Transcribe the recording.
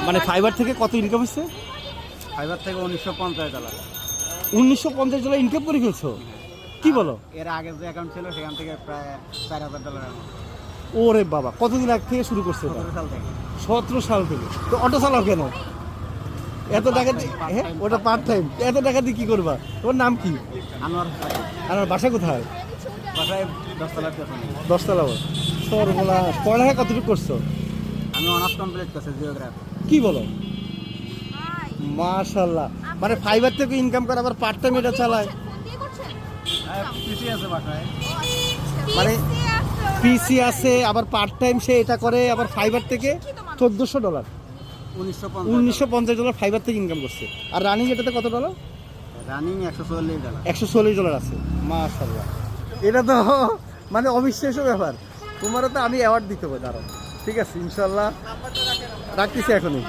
মানে ফাইবার থেকে কত ইনকাম হচ্ছে? ফাইবার থেকে $1950 $1950 ইনকাম করে ফেলছো, কি বলো? এর আগে যে অ্যাকাউন্ট ছিল সেখান থেকে প্রায় $4000 ওরে বাবা, কতদিন আগে থেকে শুরু করছে এটা? 17 সাল থেকে। 17 সাল থেকে। তো অটো চালাও কেন এত টাকা দিয়ে? হ্যাঁ, ওটা পার্ট টাইম। এত টাকা দিয়ে কি করবা? তোমার নাম কি? আনোয়ার হোসেন। আর আমার বাসা কোথায়? বাসায় 10 তলার পেছনে। 10 তলা। সর্বনাশ। পড়ালেখা কতটুকু করছো? আমি অনার্স কমপ্লিট করছি জিওগ্রাফি। কি বলো, মাশাআল্লাহ। মানে ফাইবার থেকে ইনকাম করে আবার পার্ট টাইম এটা চালায়। পিসি আছে বাসায়। মানে পিসি আছে, আবার পার্ট টাইম সে এটা করে, আবার ফাইবার থেকে $1400 $1950 ফাইবার থেকে ইনকাম করছে। আর রানিং এটাতে কত ডলার? রানিং $140 $140 আছে। মাশাআল্লাহ, এটা তো মানে অবিশ্বাস্য ব্যাপার। তোমারও তো আমি অ্যাওয়ার্ড দিতে হবে, দাঁড়াও। ঠিক আছে, ইনশাআল্লাহ রাখতেছি এখনই।